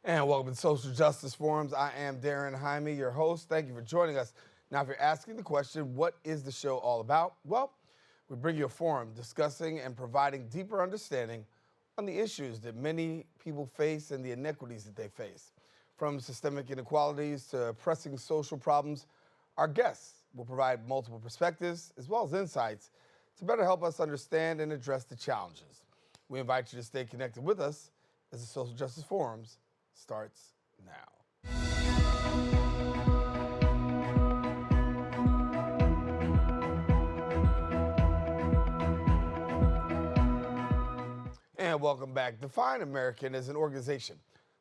And welcome to Social Justice Forums. I am Daren, Jaime, your host. Thank you for joining us. Now, if you're asking the question, what is the show all about? Well, we bring you a forum discussing and providing deeper understanding on the issues that many people face and the inequities that they face. From systemic inequalities to pressing social problems, our guests will provide multiple perspectives as well as insights to better help us understand and address the challenges. We invite you to stay connected with us as the Social Justice Forums starts now. And welcome back. Define American is an organization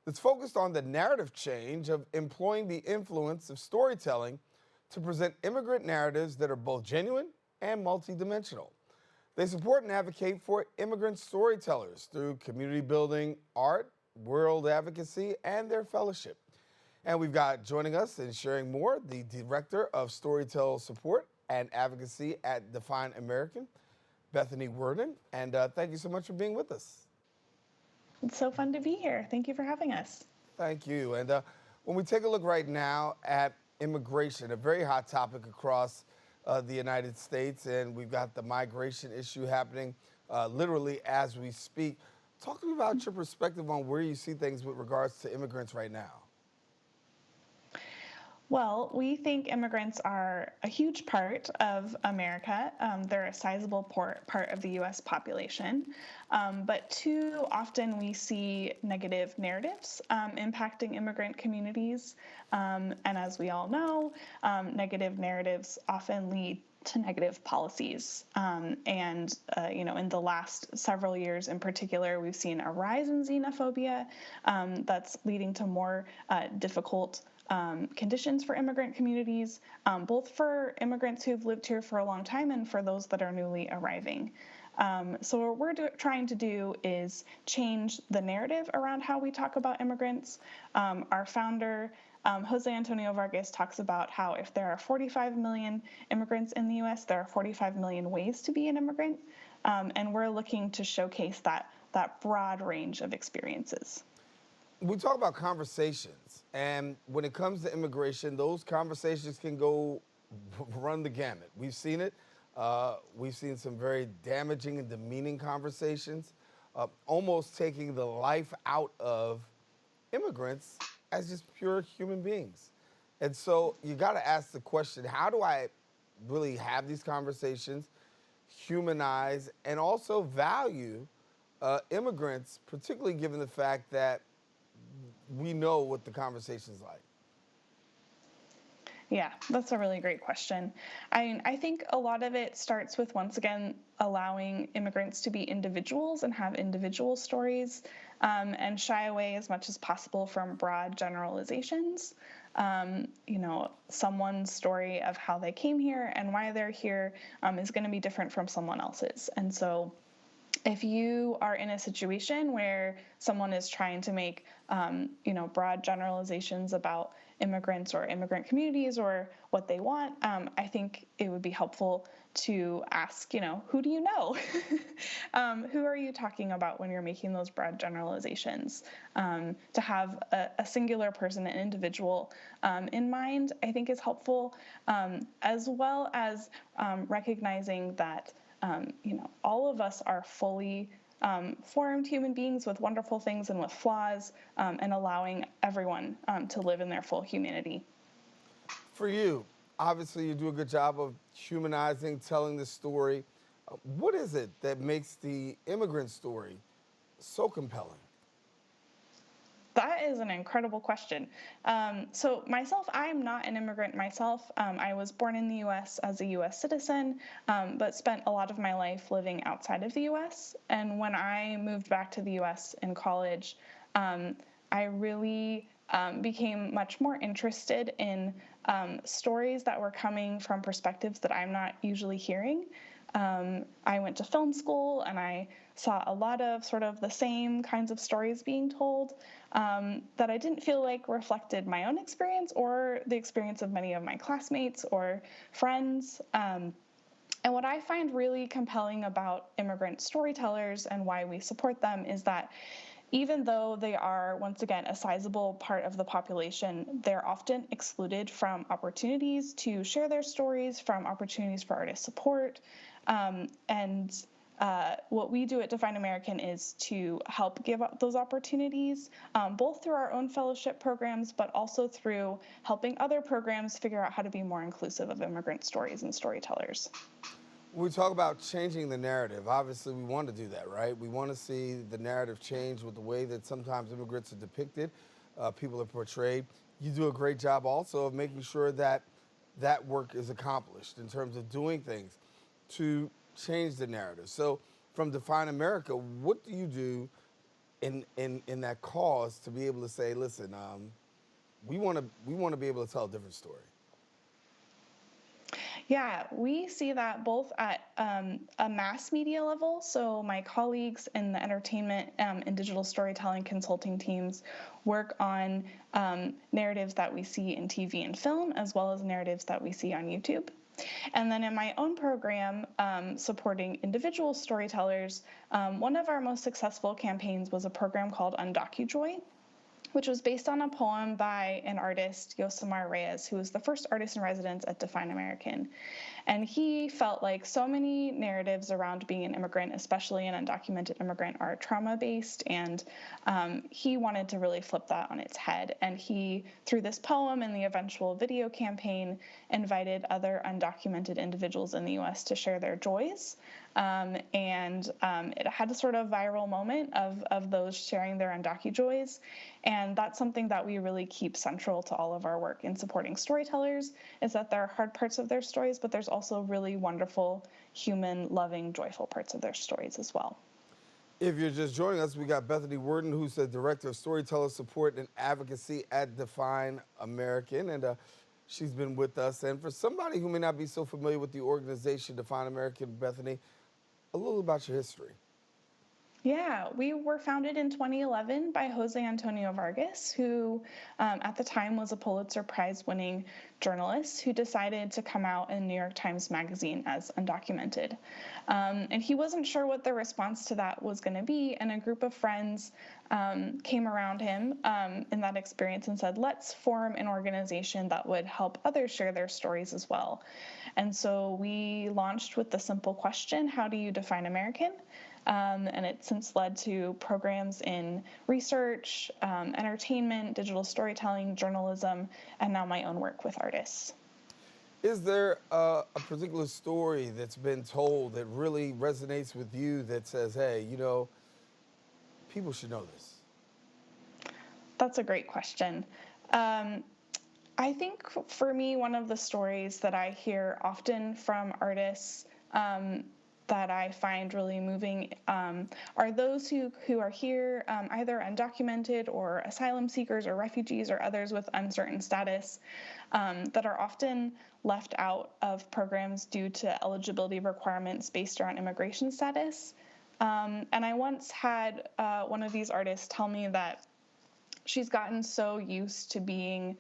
that's focused on the narrative change of employing the influence of storytelling to present immigrant narratives that are both genuine and multidimensional. They support and advocate for immigrant storytellers through community building, art, world advocacy, and their fellowship. And we've got joining us and sharing more, the Director of Storyteller Support and Advocacy at Define American, Bethany Wearden. And thank you so much for being with us. It's so fun to be here. Thank you for having us. Thank you. And when we take a look right now at immigration, a very hot topic across the United States, and we've got the migration issue happening literally as we speak. Talk to me about your perspective on where you see things with regards to immigrants right now. Well, we think immigrants are a huge part of America. They're a sizable part of the U.S. population. But too often we see negative narratives impacting immigrant communities. And as we all know, negative narratives often lead to negative policies. In the last several years in particular, we've seen a rise in xenophobia that's leading to more difficult conditions for immigrant communities, both for immigrants who've lived here for a long time and for those that are newly arriving. So what we're trying to do is change the narrative around how we talk about immigrants. Our founder, Jose Antonio Vargas, talks about how if there are 45 million immigrants in the U.S., there are 45 million ways to be an immigrant. And we're looking to showcase that broad range of experiences. We talk about conversations, and when it comes to immigration, those conversations can go run the gamut. We've seen it. We've seen some very damaging and demeaning conversations, almost taking the life out of immigrants as just pure human beings. And so you got to ask the question, how do I really have these conversations, humanize, and also value immigrants, particularly given the fact that we know what the conversation's like? Yeah, that's a really great question. I think a lot of it starts with, once again, allowing immigrants to be individuals and have individual stories, and shy away as much as possible from broad generalizations. Someone's story of how they came here and why they're here is going to be different from someone else's. And so if you are in a situation where someone is trying to make, broad generalizations about immigrants or immigrant communities or what they want, I think it would be helpful to ask, who do you know? Who are you talking about when you're making those broad generalizations? To have a singular person, an individual in mind, I think is helpful, as well as recognizing that all of us are fully formed human beings with wonderful things and with flaws, and allowing everyone to live in their full humanity. For you, obviously you do a good job of humanizing, telling the story. What is it that makes the immigrant story so compelling? That is an incredible question. So myself, I'm not an immigrant myself. I was born in the U.S. as a U.S. citizen, but spent a lot of my life living outside of the U.S. And when I moved back to the U.S. in college, I really became much more interested in stories that were coming from perspectives that I'm not usually hearing. I went to film school and I saw a lot of sort of the same kinds of stories being told that I didn't feel like reflected my own experience or the experience of many of my classmates or friends. And what I find really compelling about immigrant storytellers and why we support them is that even though they are, once again, a sizable part of the population, they're often excluded from opportunities to share their stories, from opportunities for artist support. And what we do at Define American is to help give up those opportunities, both through our own fellowship programs, but also through helping other programs figure out how to be more inclusive of immigrant stories and storytellers. When we talk about changing the narrative, obviously we want to do that, right? We want to see the narrative change with the way that sometimes immigrants are depicted, people are portrayed. You do a great job also of making sure that that work is accomplished in terms of doing things to change the narrative. So from Define America, what do you do in that cause to be able to say, listen, we want to be able to tell a different story? Yeah, we see that both at a mass media level. So my colleagues in the entertainment and digital storytelling consulting teams work on narratives that we see in TV and film, as well as narratives that we see on YouTube. And then in my own program, supporting individual storytellers, one of our most successful campaigns was a program called UndocuJoy, which was based on a poem by an artist, Yosemar Reyes, who was the first artist in residence at Define American. And he felt like so many narratives around being an immigrant, especially an undocumented immigrant, are trauma-based, and he wanted to really flip that on its head. And he, through this poem and the eventual video campaign, invited other undocumented individuals in the U.S. to share their joys. It had a sort of viral moment of those sharing their UndocuJoys. And that's something that we really keep central to all of our work in supporting storytellers, is that there are hard parts of their stories, but there's also really wonderful, human, loving, joyful parts of their stories as well. If you're just joining us, we got Bethany Wearden, who's the Director of Storyteller Support and Advocacy at Define American, and she's been with us. And for somebody who may not be so familiar with the organization Define American, Bethany, a little about your history. Yeah, we were founded in 2011 by Jose Antonio Vargas, who at the time was a Pulitzer Prize-winning journalist who decided to come out in New York Times Magazine as undocumented. And he wasn't sure what the response to that was going to be, and a group of friends came around him in that experience and said, let's form an organization that would help others share their stories as well. And so we launched with the simple question, how do you define American? And it's since led to programs in research, entertainment, digital storytelling, journalism, and now my own work with artists. Is there a particular story that's been told that really resonates with you that says, hey, you know, people should know this? That's a great question. I think for me, one of the stories that I hear often from artists that I find really moving are those who are here either undocumented or asylum seekers or refugees or others with uncertain status that are often left out of programs due to eligibility requirements based around immigration status. And I once had one of these artists tell me that she's gotten so used to being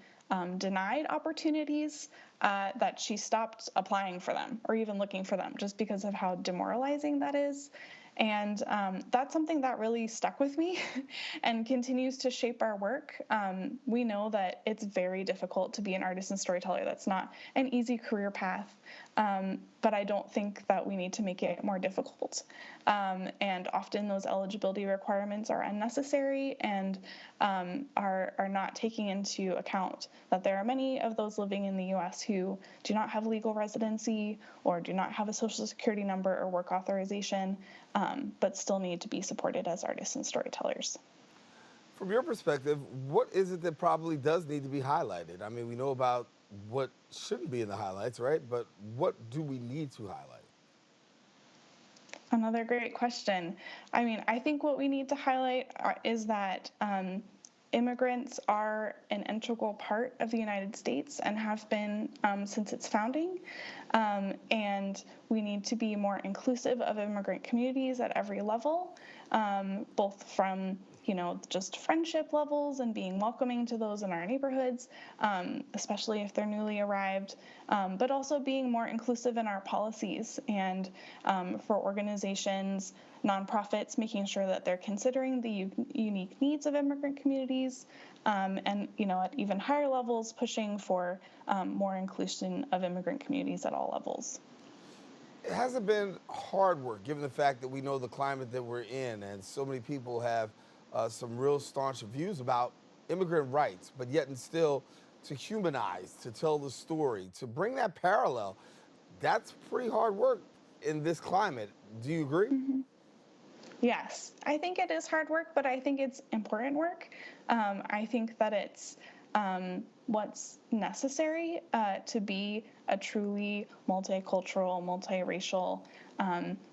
denied opportunities that she stopped applying for them or even looking for them just because of how demoralizing that is. And that's something that really stuck with me and continues to shape our work. We know that it's very difficult to be an artist and storyteller. That's not an easy career path, but I don't think that we need to make it more difficult. And often those eligibility requirements are unnecessary and are not taking into account that there are many of those living in the U.S. who do not have legal residency or do not have a social security number or work authorization, but still need to be supported as artists and storytellers. From your perspective, what is it that probably does need to be highlighted? I mean, we know about what shouldn't be in the highlights, right? But what do we need to highlight? Another great question. I mean, I think what we need to highlight is that immigrants are an integral part of the United States and have been since its founding. And we need to be more inclusive of immigrant communities at every level, both from just friendship levels and being welcoming to those in our neighborhoods, especially if they're newly arrived, but also being more inclusive in our policies and for organizations, nonprofits, making sure that they're considering the unique needs of immigrant communities, and at even higher levels, pushing for more inclusion of immigrant communities at all levels. It hasn't been hard work, given the fact that we know the climate that we're in, and so many people have some real staunch views about immigrant rights, but yet and still to humanize, to tell the story, to bring that parallel. That's pretty hard work in this climate. Do you agree? Mm-hmm. Yes, I think it is hard work, but I think it's important work. I think that it's what's necessary to be a truly multicultural, multiracial,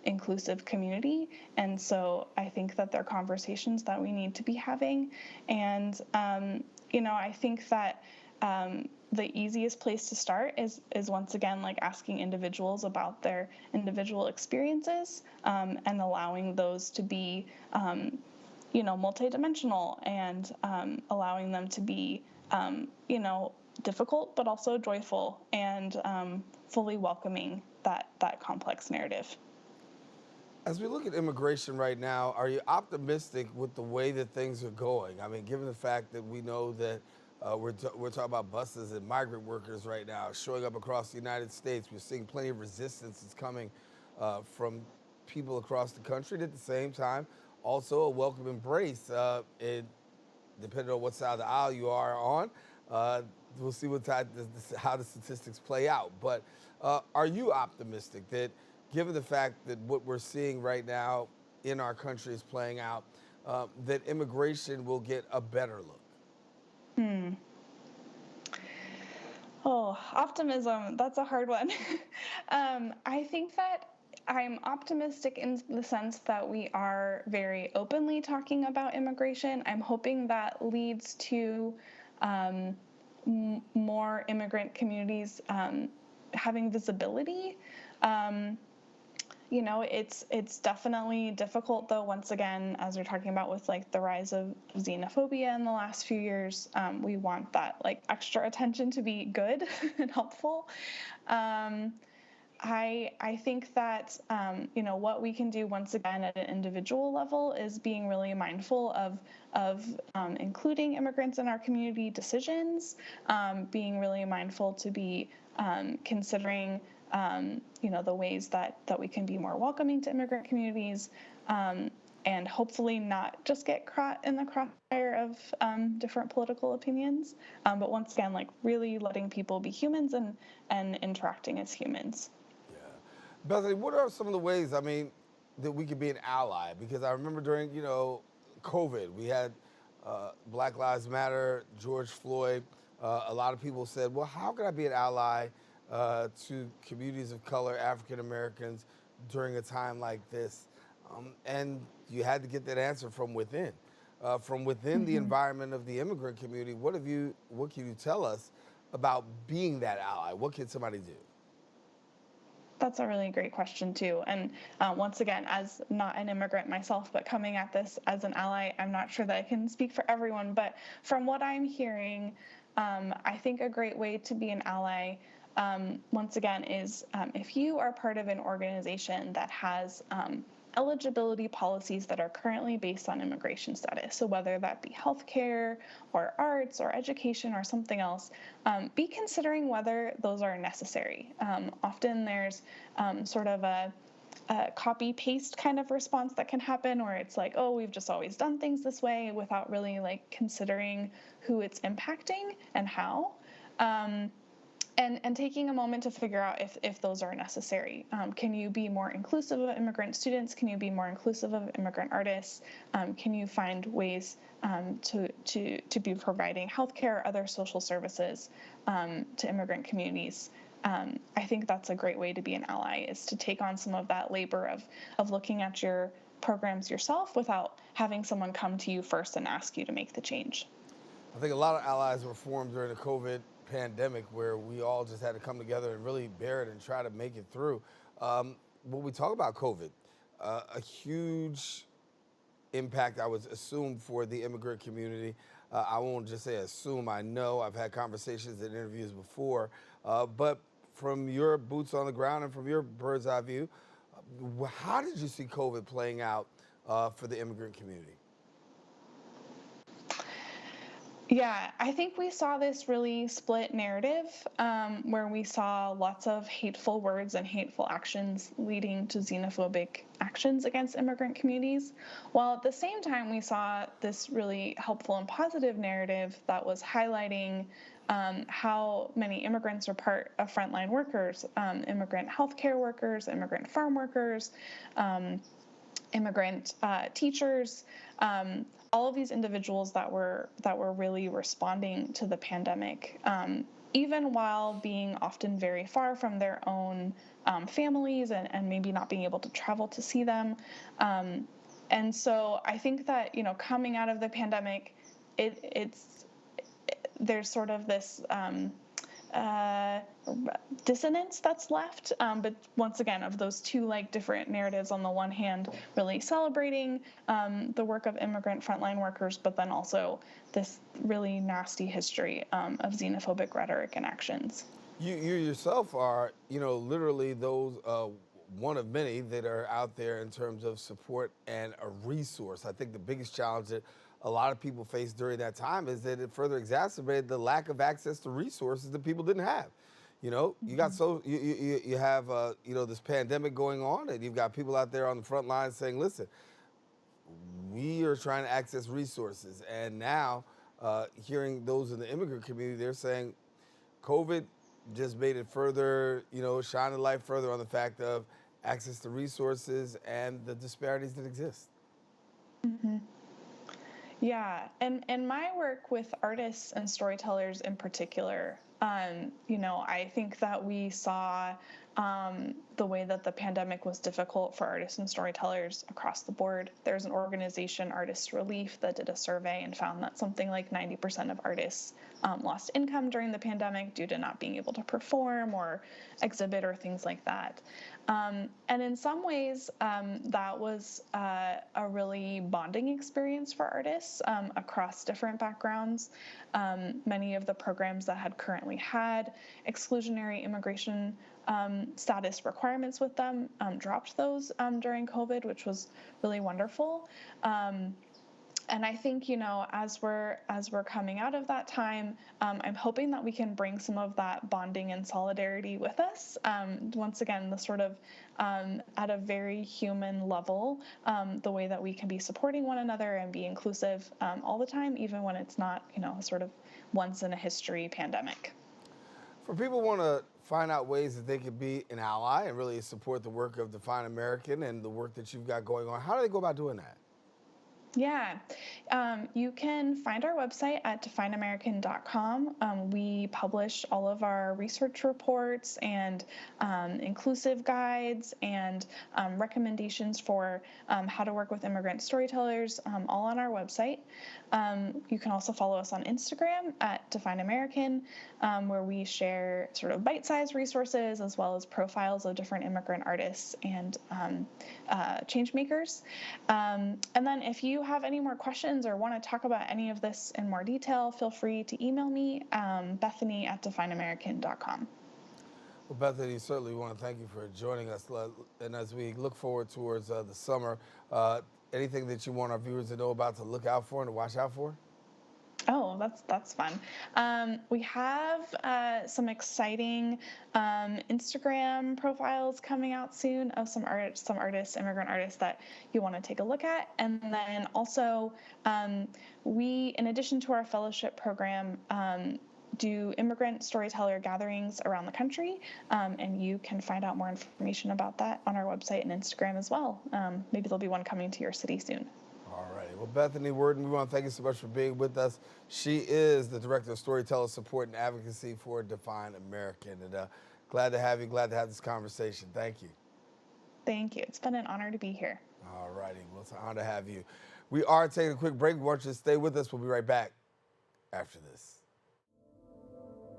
inclusive community. And so I think that they're conversations that we need to be having. And, I think that the easiest place to start is once again like asking individuals about their individual experiences, and allowing those to be multidimensional, and allowing them to be difficult but also joyful, and fully welcoming that complex narrative. As we look at immigration right now, are you optimistic with the way that things are going? I mean, given the fact that we know that we're talking about buses and migrant workers right now showing up across the United States, we're seeing plenty of resistance that's coming from people across the country. And at the same time, also a welcome embrace. Depending on what side of the aisle you are on, we'll see how the statistics play out. But are you optimistic that, given the fact that what we're seeing right now in our country is playing out, that immigration will get a better look? Oh, optimism, that's a hard one. I think that I'm optimistic in the sense that we are very openly talking about immigration. I'm hoping that leads to more immigrant communities having visibility. It's definitely difficult, though, once again, as we're talking about with like the rise of xenophobia in the last few years. We want that like extra attention to be good and helpful. I think that what we can do once again at an individual level is being really mindful of including immigrants in our community decisions, being really mindful to be considering the ways that we can be more welcoming to immigrant communities, and hopefully not just get caught in the crossfire of different political opinions, but once again, like really letting people be humans and interacting as humans. Yeah. Bethany, what are some of the ways, I mean, that we could be an ally? Because I remember during, COVID, we had Black Lives Matter, George Floyd. A lot of people said, well, how can I be an ally to communities of color, African Americans, during a time like this? And you had to get that answer from within. From within the Mm-hmm. environment of the immigrant community, what can you tell us about being that ally? What can somebody do? That's a really great question, too. And once again, as not an immigrant myself, but coming at this as an ally, I'm not sure that I can speak for everyone. But from what I'm hearing, I think a great way to be an ally, once again, is if you are part of an organization that has eligibility policies that are currently based on immigration status. So whether that be healthcare or arts or education or something else, be considering whether those are necessary. Often there's sort of a copy paste kind of response that can happen where it's like, oh, we've just always done things this way without really like considering who it's impacting and how. And taking a moment to figure out if those are necessary. Can you be more inclusive of immigrant students? Can you be more inclusive of immigrant artists? Can you find ways to be providing healthcare, other social services to immigrant communities? I think that's a great way to be an ally, is to take on some of that labor of looking at your programs yourself without having someone come to you first and ask you to make the change. I think a lot of allies were formed during the COVID pandemic, where we all just had to come together and really bear it and try to make it through. When we talk about COVID, a huge impact, I would assume, for the immigrant community. I won't just say assume, I know. I've had conversations and interviews before. But from your boots on the ground and from your bird's eye view, how did you see COVID playing out for the immigrant community? Yeah, I think we saw this really split narrative where we saw lots of hateful words and hateful actions leading to xenophobic actions against immigrant communities, while at the same time we saw this really helpful and positive narrative that was highlighting how many immigrants are part of frontline workers, immigrant healthcare workers, immigrant farm workers, immigrant teachers, all of these individuals that were really responding to the pandemic, even while being often very far from their own families and maybe not being able to travel to see them. And so I think that, coming out of the pandemic, there's sort of this dissonance that's left, but once again, of those two different narratives. On the one hand, really celebrating the work of immigrant frontline workers, but then also this really nasty history of xenophobic rhetoric and actions. You yourself are, literally those one of many that are out there in terms of support and a resource. I think the biggest challenge that a lot of people faced during that time is that it further exacerbated the lack of access to resources that people didn't have. You got you have this pandemic going on, and you've got people out there on the front lines saying, "Listen, we are trying to access resources," and now hearing those in the immigrant community, they're saying, "COVID just made it further, shine a light further on the fact of access to resources and the disparities that exist." Mm-hmm. Yeah, and my work with artists and storytellers in particular, I think that we saw the way that the pandemic was difficult for artists and storytellers across the board. There's an organization, Artist Relief, that did a survey and found that something like 90% of artists lost income during the pandemic due to not being able to perform or exhibit or things like that. And in some ways, that was a really bonding experience for artists across different backgrounds. Many of the programs that had currently had exclusionary immigration status requirements with them dropped those during COVID, which was really wonderful. And I think, as we're coming out of that time, I'm hoping that we can bring some of that bonding and solidarity with us. Once again, the sort of at a very human level, the way that we can be supporting one another and be inclusive all the time, even when it's not, a sort of once in a history pandemic. For people who want to find out ways that they could be an ally and really support the work of Define American and the work that you've got going on, how do they go about doing that? Yeah, you can find our website at defineamerican.com. We publish all of our research reports and inclusive guides and recommendations for how to work with immigrant storytellers, all on our website. You can also follow us on Instagram at Define American, where we share sort of bite-sized resources as well as profiles of different immigrant artists and change makers. And then if you have any more questions or want to talk about any of this in more detail, feel free to email me, Bethany at defineamerican.com. Well, Bethany, certainly want to thank you for joining us. And as we look forward towards the summer, anything that you want our viewers to know about, to look out for and to watch out for? Oh, that's fun. We have some exciting Instagram profiles coming out soon of some artists, immigrant artists that you want to take a look at. And then also, we, in addition to our fellowship program, do immigrant storyteller gatherings around the country, and you can find out more information about that on our website and Instagram as well. Maybe there'll be one coming to your city soon. All right. Well, Bethany Wearden, we want to thank you so much for being with us. She is the Director of Storyteller Support and Advocacy for Define American. And glad to have you. Glad to have this conversation. Thank you. Thank you. It's been an honor to be here. All righty. Well, it's an honor to have you. We are taking a quick break. We want you to stay with us. We'll be right back after this.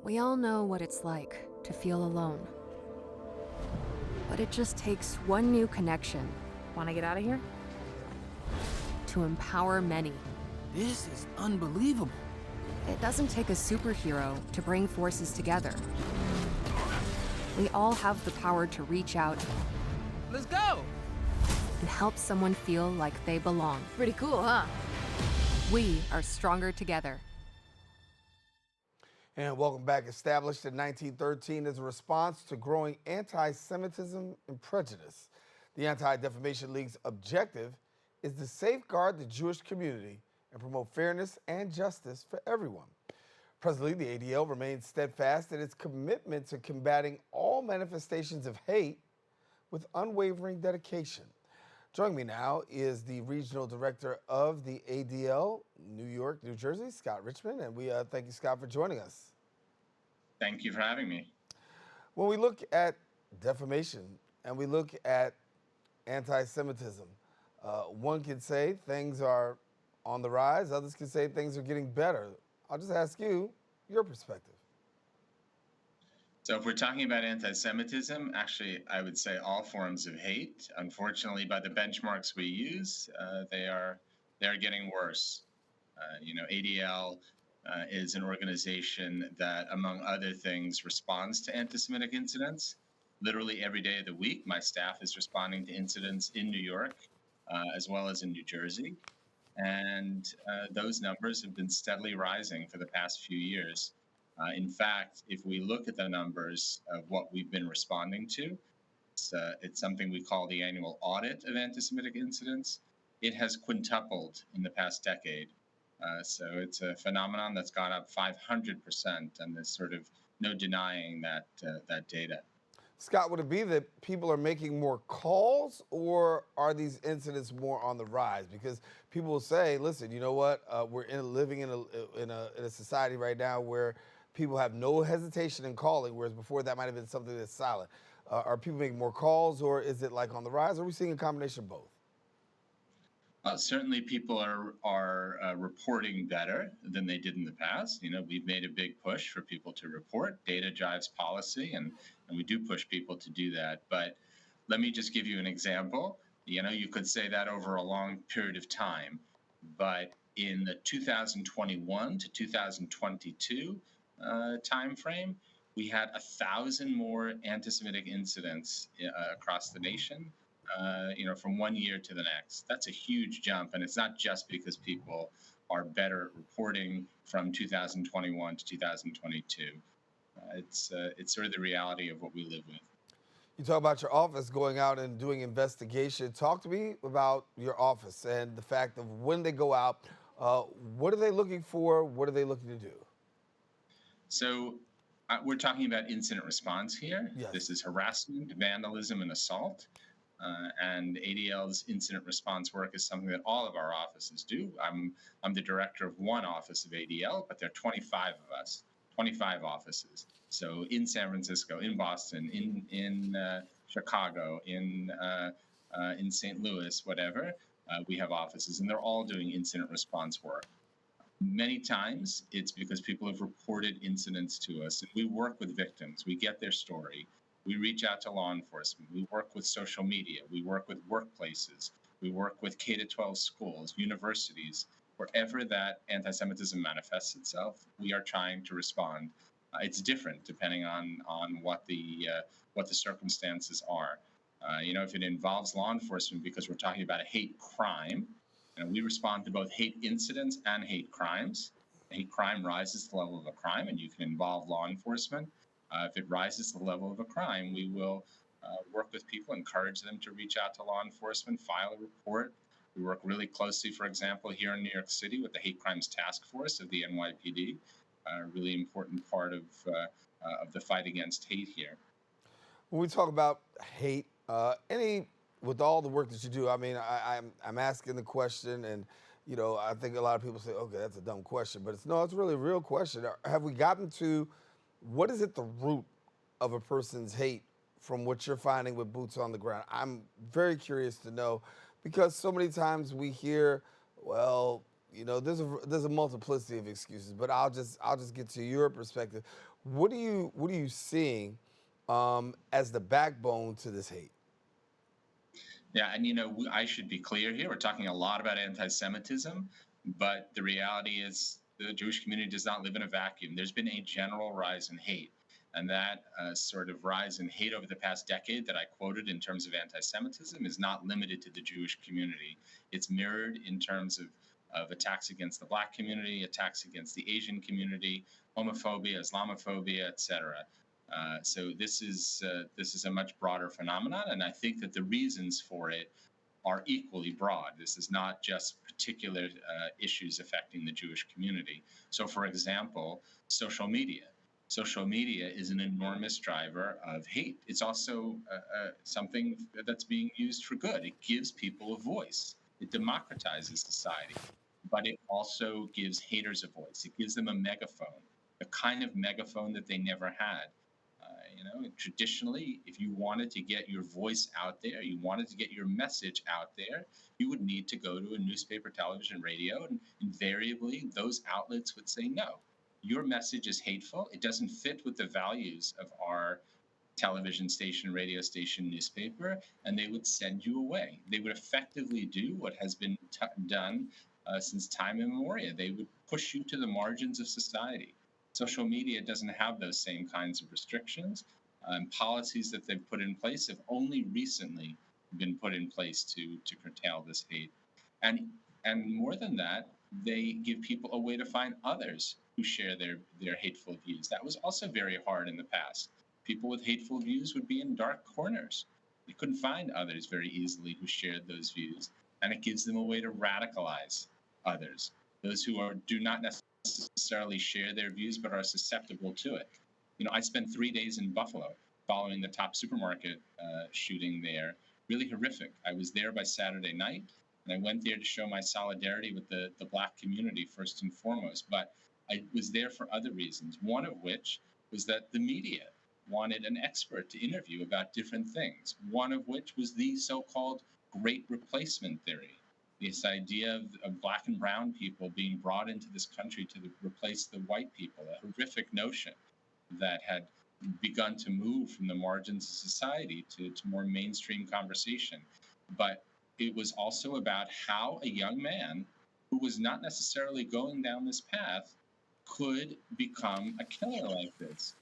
We all know what it's like to feel alone. But it just takes one new connection. Want to get out of here? to empower many. This is unbelievable. It doesn't take a superhero to bring forces together. We all have the power to reach out Let's go. and help someone feel like they belong. Pretty cool, huh? We are stronger together. And welcome back. Established in 1913 as a response to growing anti-Semitism and prejudice, the Anti-Defamation League's objective is to safeguard the Jewish community and promote fairness and justice for everyone. Presently, the ADL remains steadfast in its commitment to combating all manifestations of hate with unwavering dedication. Joining me now is the Regional Director of the ADL, New York, New Jersey, Scott Richman, and we thank you, Scott, for joining us. Thank you for having me. When we look at defamation and we look at anti-Semitism, one can say things are on the rise, others can say things are getting better. I'll just ask you your perspective. So if we're talking about anti-Semitism, actually, I would say all forms of hate. Unfortunately, by the benchmarks we use, they're getting worse. ADL is an organization that, among other things, responds to anti-Semitic incidents. Literally every day of the week, my staff is responding to incidents in New York, as well as in New Jersey. And those numbers have been steadily rising for the past few years. In fact, if we look at the numbers of what we've been responding to, it's something we call the annual audit of anti-Semitic incidents. It has quintupled in the past decade. So it's a phenomenon that's gone up 500%, and there's sort of no denying that data. Scott, would it be that people are making more calls, or are these incidents more on the rise? Because people will say, listen, you know what? We're living in a society right now where people have no hesitation in calling, whereas before that might have been something that's silent. Are people making more calls, or is it like on the rise? Are we seeing a combination of both? Certainly, people are reporting better than they did in the past. We've made a big push for people to report. Data drives policy, and we do push people to do that. But let me just give you an example. You could say that over a long period of time, but in the 2021 to 2022 time frame, we had 1,000 more anti-Semitic incidents across the nation. From one year to the next. That's a huge jump, and it's not just because people are better at reporting from 2021 to 2022. It's sort of the reality of what we live with. You talk about your office going out and doing investigation. Talk to me about your office and the fact of when they go out, what are they looking for? What are they looking to do? So we're talking about incident response here. Yes. This is harassment, vandalism, and assault. And ADL's incident response work is something that all of our offices do. I'm the director of one office of ADL, but there are 25 of us, 25 offices. So in San Francisco, in Boston, in Chicago, in St. Louis, whatever, we have offices, and they're all doing incident response work. Many times it's because people have reported incidents to us, and we work with victims. We get their story. We reach out to law enforcement. We work with social media. We work with workplaces. We work with K-12 schools, universities. Wherever that anti-Semitism manifests itself, we are trying to respond. It's different depending on what the circumstances are. If it involves law enforcement because we're talking about a hate crime, we respond to both hate incidents and hate crimes. A hate crime rises to the level of a crime, and you can involve law enforcement. If it rises to the level of a crime, we will work with people, encourage them to reach out to law enforcement, file a report. We work really closely, for example, here in New York City with the Hate Crimes Task Force of the NYPD, a really important part of the fight against hate here. When we talk about hate, with all the work that you do, I mean, I'm asking the question, and I think a lot of people say, okay, that's a dumb question, but it's really a real question. Have we gotten to what is at the root of a person's hate from what you're finding with boots on the ground? I'm very curious to know, because so many times we hear, well, there's a multiplicity of excuses, but I'll just get to your perspective. What are you seeing as the backbone to this hate? Yeah, and I should be clear here. We're talking a lot about anti-Semitism, but the reality is the Jewish community does not live in a vacuum. There's been a general rise in hate, and that sort of rise in hate over the past decade that I quoted in terms of anti-Semitism is not limited to the Jewish community. It's mirrored in terms of attacks against the Black community, attacks against the Asian community, homophobia, Islamophobia, etc. So this is a much broader phenomenon, and I think that the reasons for it are equally broad. This is not just particular issues affecting the Jewish community. So, for example, social media. Social media is an enormous driver of hate. It's also something that's being used for good. It gives people a voice. It democratizes society, but it also gives haters a voice. It gives them a megaphone, the kind of megaphone that they never had. Traditionally, if you wanted to get your voice out there, you wanted to get your message out there, you would need to go to a newspaper, television, radio, and invariably those outlets would say, no, your message is hateful. It doesn't fit with the values of our television station, radio station, newspaper, and they would send you away. They would effectively do what has been done since time immemorial. They would push you to the margins of society. Social media doesn't have those same kinds of restrictions. Policies that they've put in place have only recently been put in place to curtail this hate. And more than that, they give people a way to find others who share their hateful views. That was also very hard in the past. People with hateful views would be in dark corners. You couldn't find others very easily who shared those views, and it gives them a way to radicalize others, those who do not necessarily share their views but are susceptible to it. I spent 3 days in Buffalo following the top supermarket shooting there. Really horrific. I was there by Saturday night, and I went there to show my solidarity with the Black community first and foremost. But I was there for other reasons, one of which was that the media wanted an expert to interview about different things, one of which was the so-called Great Replacement theory. This idea of Black and brown people being brought into this country to replace the white people, a horrific notion that had begun to move from the margins of society to more mainstream conversation. But it was also about how a young man who was not necessarily going down this path could become a killer like this.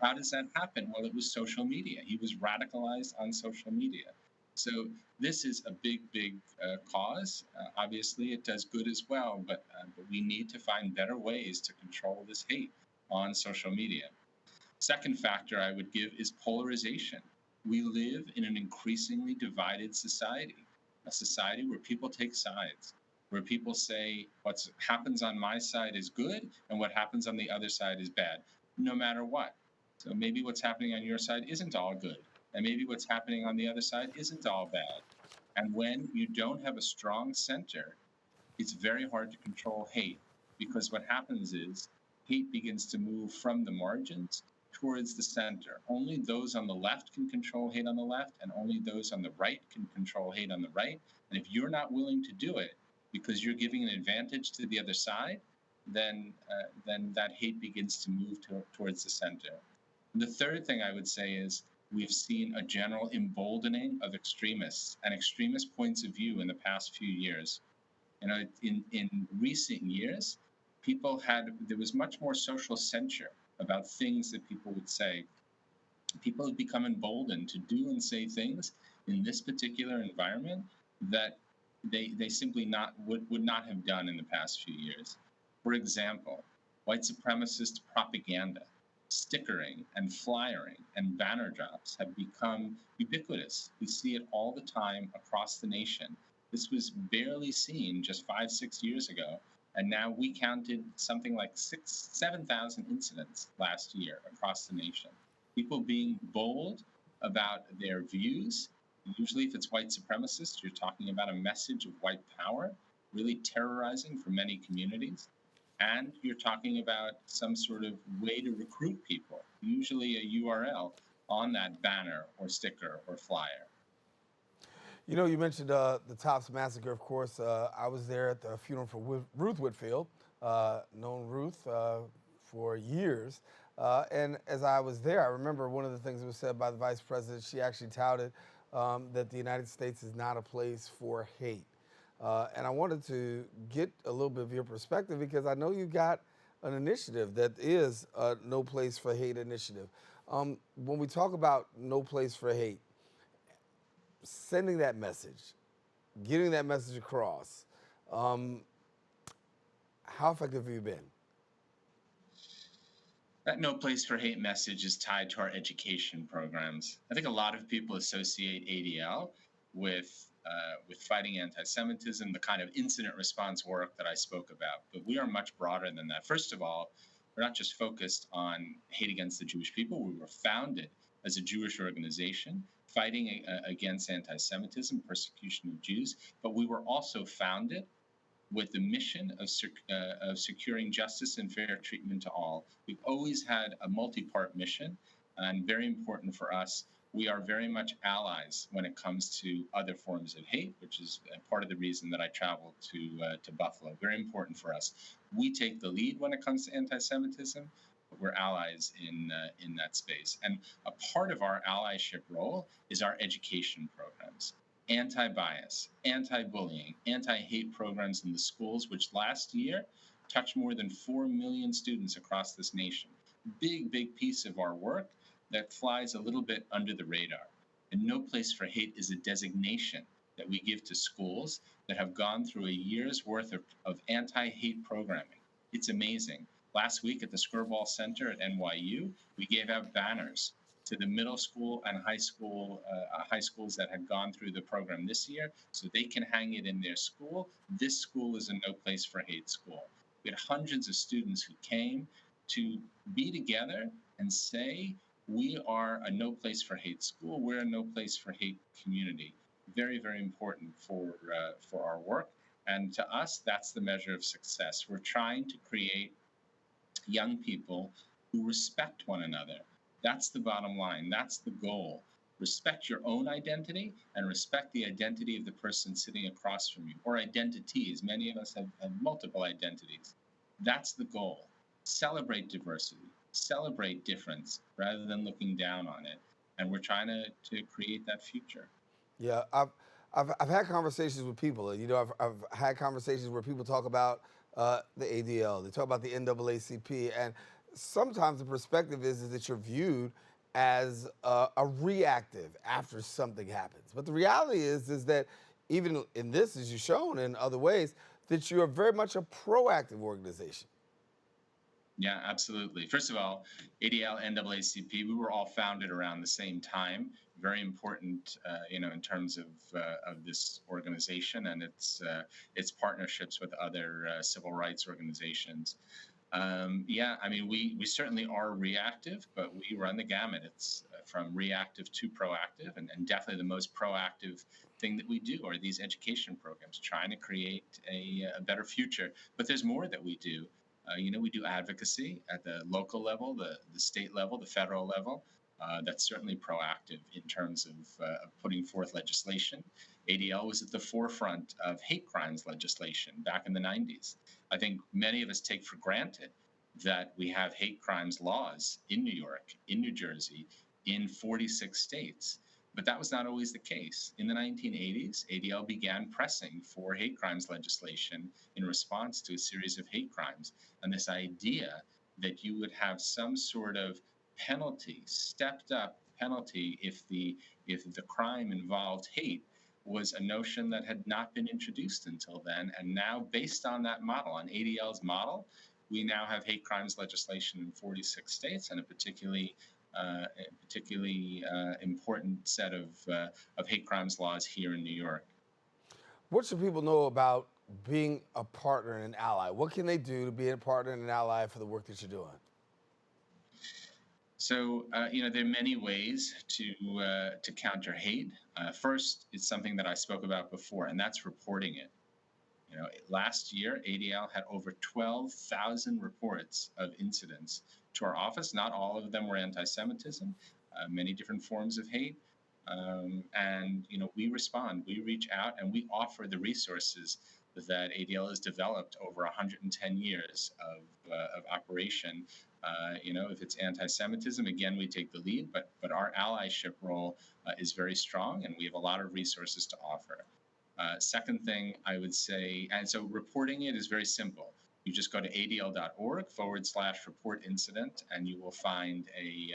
How does that happen? Well, it was social media. He was radicalized on social media. So this is a big cause. Obviously, it does good as well, but we need to find better ways to control this hate on social media. Second factor I would give is polarization. We live in an increasingly divided society, a society where people take sides, where people say what happens on my side is good and what happens on the other side is bad, no matter what. So maybe what's happening on your side isn't all good, and maybe what's happening on the other side isn't all bad. And when you don't have a strong center, it's very hard to control hate, because what happens is hate begins to move from the margins towards the center. Only those on the left can control hate on the left, and only those on the right can control hate on the right. And if you're not willing to do it because you're giving an advantage to the other side, then that hate begins to move towards the center. And the third thing I would say is we've seen a general emboldening of extremists and extremist points of view in the past few years. In recent years, there was much more social censure about things that people would say. People have become emboldened to do and say things in this particular environment that they simply would not have done in the past few years. For example, white supremacist propaganda, stickering and flyering and banner drops have become ubiquitous. We see it all the time across the nation. This was barely seen just 5-6 years ago. And now we counted something like 7,000 incidents last year across the nation. People being bold about their views. Usually if it's white supremacists, you're talking about a message of white power, really terrorizing for many communities. And you're talking about some sort of way to recruit people, usually a URL on that banner or sticker or flyer. You mentioned the Tops Massacre, of course. I was there at the funeral for Ruth Whitfield, known Ruth for years. And as I was there, I remember one of the things that was said by the vice president. She actually touted that the United States is not a place for hate. And I wanted to get a little bit of your perspective because I know you got an initiative that is a No Place for Hate initiative. When we talk about No Place for Hate, sending that message, getting that message across, um, how effective have you been? That No Place for Hate message is tied to our education programs. I think a lot of people associate ADL with fighting anti-Semitism, the kind of incident response work that I spoke about. But we are much broader than that. First of all, we're not just focused on hate against the Jewish people. We were founded as a Jewish organization fighting against anti-Semitism, persecution of Jews. But we were also founded with the mission of securing justice and fair treatment to all. We've always had a multi-part mission, and very important for us. We are very much allies when it comes to other forms of hate, which is part of the reason that I traveled to Buffalo. Very important for us. We take the lead when it comes to anti-Semitism, but we're allies in that space. And a part of our allyship role is our education programs. Anti-bias, anti-bullying, anti-hate programs in the schools, which last year touched more than 4 million students across this nation. Big piece of our work that flies a little bit under the radar. And No Place for Hate is a designation that we give to schools that have gone through a year's worth of anti-hate programming. It's amazing. Last week at the Skirball Center at NYU, we gave out banners to the middle school and high schools that had gone through the program this year, so they can hang it in their school. This school is a No Place for Hate school. We had hundreds of students who came to be together and say, we are a No Place for Hate school. We're a No Place for Hate community. Very important for our work. And to us, that's the measure of success. We're trying to create young people who respect one another. That's the bottom line. That's the goal. Respect your own identity and respect the identity of the person sitting across from you, or identities. Many of us have multiple identities. That's the goal. Celebrate diversity, celebrate difference rather than looking down on it. And we're trying to create that future. Yeah, I've had conversations with people. You know, I've had conversations where people talk about the ADL, they talk about the NAACP, and sometimes the perspective is that you're viewed as a reactive after something happens. But the reality is that even in this, as you've shown in other ways, that you are very much a proactive organization. Yeah, absolutely. First of all, ADL, NAACP, we were all founded around the same time. Very important, in terms of this organization and its partnerships with other civil rights organizations. We certainly are reactive, but we run the gamut. It's from reactive to proactive, and definitely the most proactive thing that we do are these education programs, trying to create a better future. But there's more that we do. We do advocacy at the local level, the state level, the federal level. That's certainly proactive in terms of putting forth legislation. ADL was at the forefront of hate crimes legislation back in the 90s. I think many of us take for granted that we have hate crimes laws in New York, in New Jersey, in 46 states. But that was not always the case. In the 1980s, ADL began pressing for hate crimes legislation in response to a series of hate crimes. And this idea that you would have some sort of penalty, stepped up penalty if the crime involved hate was a notion that had not been introduced until then. And now, based on that model, on ADL's model, we now have hate crimes legislation in 46 states and a particularly important set of hate crimes laws here in New York. What should people know about being a partner and an ally? What can they do to be a partner and an ally for the work that you're doing? So, there are many ways to counter hate. First, it's something that I spoke about before, and that's reporting it. Last year, ADL had over 12,000 reports of incidents to our office. Not all of them were anti-Semitism, many different forms of hate. And we respond, we reach out, and we offer the resources that ADL has developed over 110 years of operation. If it's anti-Semitism, again, we take the lead, but our allyship role is very strong, and we have a lot of resources to offer. Second thing I would say, and so reporting it is very simple. You just go to adl.org/report incident, and you will find a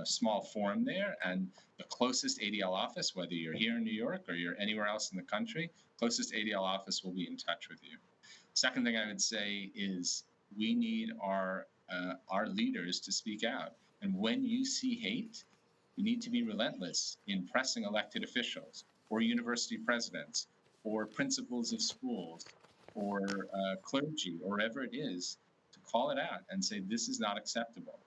small form there, and the closest ADL office, whether you're here in New York or you're anywhere else in the country, closest ADL office will be in touch with you. Second thing I would say is we need our leaders to speak out. And when you see hate, you need to be relentless in pressing elected officials or university presidents or principals of schools or clergy or wherever it is to call it out and say, this is not acceptable.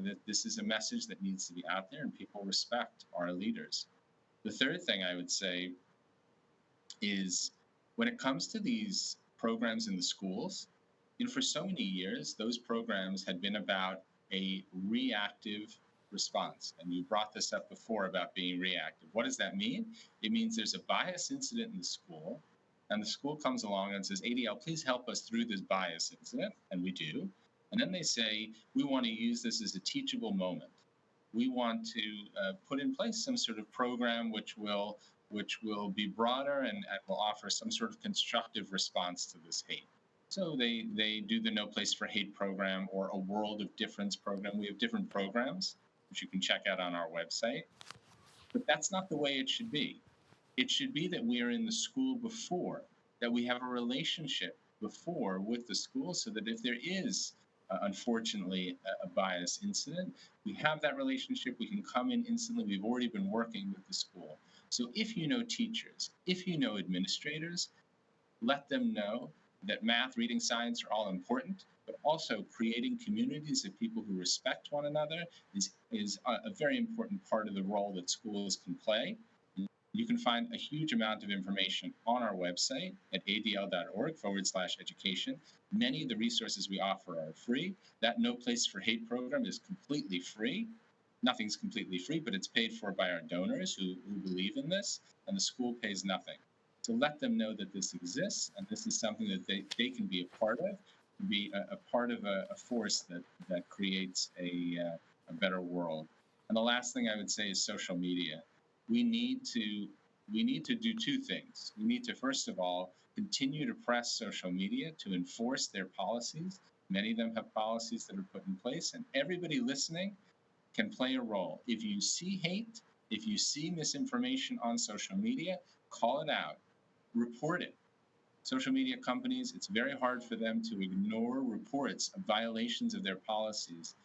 That this is a message that needs to be out there, and people respect our leaders. The third thing I would say is when it comes to these programs in the schools, for so many years, those programs had been about a reactive response. And you brought this up before about being reactive. What does that mean? It means there's a bias incident in the school, and the school comes along and says, ADL, please help us through this bias incident, and we do. And then they say, we want to use this as a teachable moment. We want to put in place some sort of program which will be broader and will offer some sort of constructive response to this hate. So they do the No Place for Hate program or a World of Difference program. We have different programs, which you can check out on our website. But that's not the way it should be. It should be that we are in the school before, that we have a relationship before with the school, so that if there is unfortunately a bias incident, we have that relationship, we can come in instantly, we've already been working with the school. So if you know teachers, if you know administrators, let them know that math, reading, science are all important, but also creating communities of people who respect one another is a very important part of the role that schools can play. You can find a huge amount of information on our website at adl.org/education. Many of the resources we offer are free. That No Place for Hate program is completely free. Nothing's completely free, but it's paid for by our donors who believe in this, and the school pays nothing. So let them know that this exists, and this is something that they can be a part of, be a part of a force that creates a better world. And the last thing I would say is social media. We need to do two things. We need to, first of all, continue to press social media to enforce their policies. Many of them have policies that are put in place, and everybody listening can play a role. If you see hate, if you see misinformation on social media, call it out, report it. Social media companies, it's very hard for them to ignore reports of violations of their policies.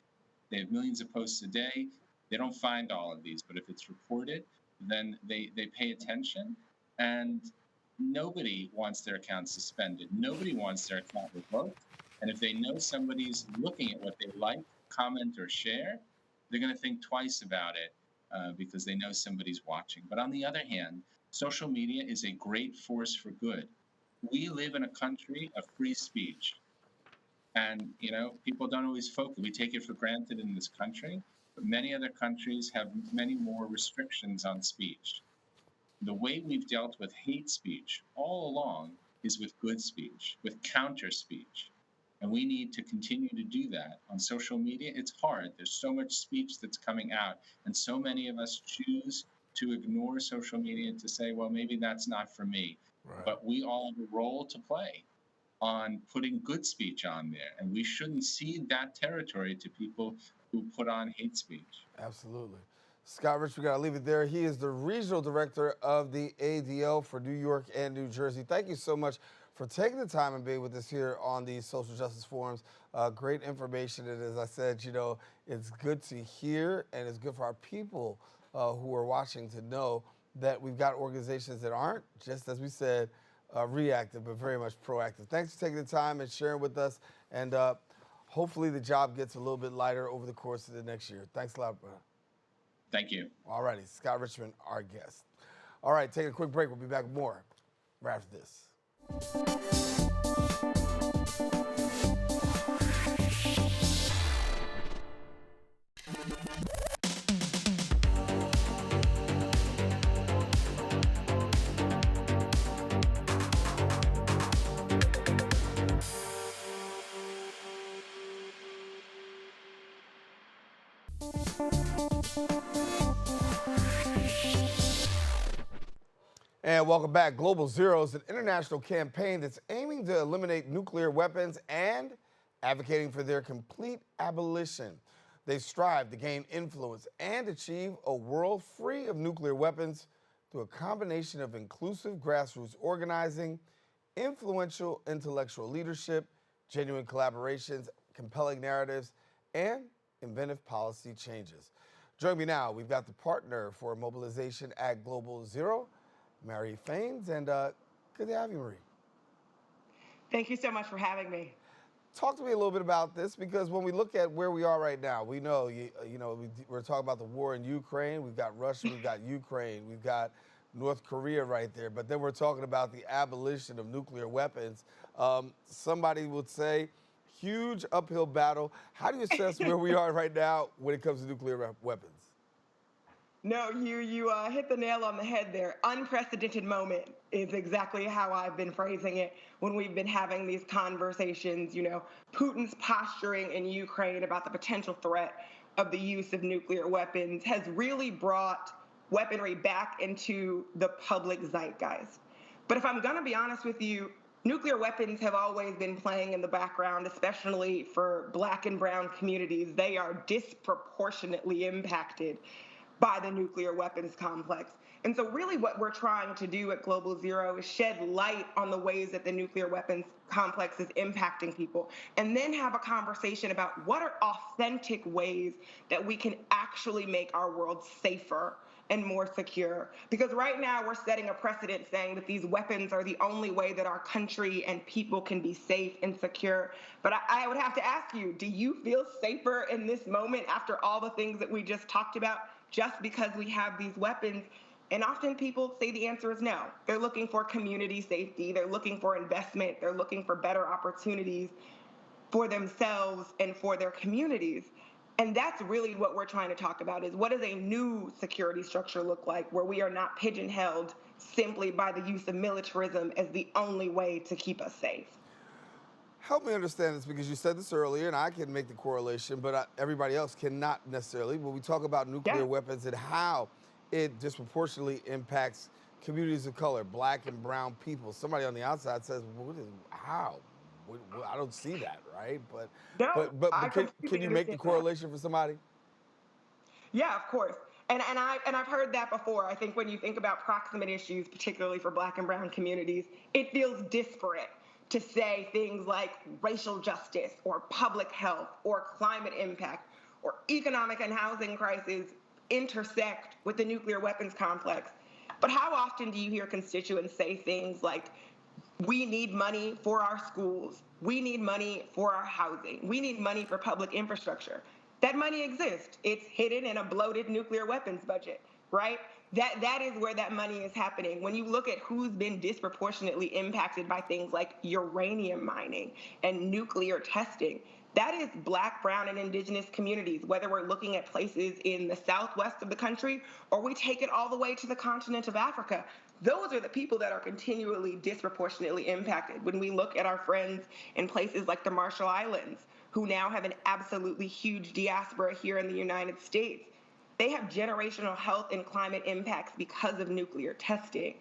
They have millions of posts a day. They don't find all of these, but if it's reported, then they pay attention, and nobody wants their account suspended. Nobody wants their account revoked. And if they know somebody's looking at what they like, comment, or share, they're going to think twice about it because they know somebody's watching. But on the other hand, social media is a great force for good. We live in a country of free speech. And, people don't always focus. We take it for granted in this country. But many other countries have many more restrictions on speech. The way we've dealt with hate speech all along is with good speech, with counter speech. And we need to continue to do that. On social media, it's hard. There's so much speech that's coming out, and so many of us choose to ignore social media and to say, well, maybe that's not for me. Right. But we all have a role to play on putting good speech on there, and we shouldn't cede that territory to people who put on hate speech. Absolutely. Scott Rich, we got to leave it there. He is the regional director of the ADL for New York and New Jersey. Thank you so much for taking the time and being with us here on these social justice forums. Great information. And as I said, it's good to hear, and it's good for our people who are watching to know that we've got organizations that aren't, just as we said, reactive, but very much proactive. Thanks for taking the time and sharing with us. And hopefully the job gets a little bit lighter over the course of the next year. Thanks a lot, bro. Thank you. All righty. Scott Richman, our guest. All right, take a quick break. We'll be back with more right after this. And welcome back. Global Zero is an international campaign that's aiming to eliminate nuclear weapons and advocating for their complete abolition. They strive to gain influence and achieve a world free of nuclear weapons through a combination of inclusive grassroots organizing, influential intellectual leadership, genuine collaborations, compelling narratives, and inventive policy changes. Join me now. We've got the partner for Mobilization at Global Zero, Mary Faines, and good to have you, Marie. Thank you so much for having me. Talk to me a little bit about this, because when we look at where we are right now, we know, we're talking about the war in Ukraine. We've got Russia, we've got Ukraine, we've got North Korea right there. But then we're talking about the abolition of nuclear weapons. Somebody would say, huge uphill battle. How do you assess where we are right now when it comes to nuclear weapons? No, you hit the nail on the head there. Unprecedented moment is exactly how I've been phrasing it when we've been having these conversations. Putin's posturing in Ukraine about the potential threat of the use of nuclear weapons has really brought weaponry back into the public zeitgeist. But if I'm going to be honest with you, nuclear weapons have always been playing in the background, especially for Black and brown communities. They are disproportionately impacted by the nuclear weapons complex. And so really what we're trying to do at Global Zero is shed light on the ways that the nuclear weapons complex is impacting people, and then have a conversation about what are authentic ways that we can actually make our world safer and more secure. Because right now we're setting a precedent saying that these weapons are the only way that our country and people can be safe and secure. But I would have to ask you, do you feel safer in this moment after all the things that we just talked about, just because we have these weapons? And often people say the answer is no. They're looking for community safety. They're looking for investment. They're looking for better opportunities for themselves and for their communities. And that's really what we're trying to talk about, is what does a new security structure look like, where we are not pigeonholed simply by the use of militarism as the only way to keep us safe. Help me understand this, because you said this earlier, and I can make the correlation, but everybody else cannot necessarily. When we talk about nuclear weapons and how it disproportionately impacts communities of color, Black and brown people, somebody on the outside says, how? I don't see that, right? But can you make the correlation for somebody? Yeah, of course. And I've heard that before. I think when you think about proximate issues, particularly for Black and brown communities, it feels disparate to say things like racial justice or public health or climate impact or economic and housing crises intersect with the nuclear weapons complex. But how often do you hear constituents say things like, we need money for our schools, we need money for our housing, we need money for public infrastructure? That money exists. It's hidden in a bloated nuclear weapons budget, right? That is where that money is happening. When you look at who's been disproportionately impacted by things like uranium mining and nuclear testing, that is Black, brown, and indigenous communities, whether we're looking at places in the southwest of the country or we take it all the way to the continent of Africa. Those are the people that are continually disproportionately impacted. When we look at our friends in places like the Marshall Islands, who now have an absolutely huge diaspora here in the United States, they have generational health and climate impacts because of nuclear testing.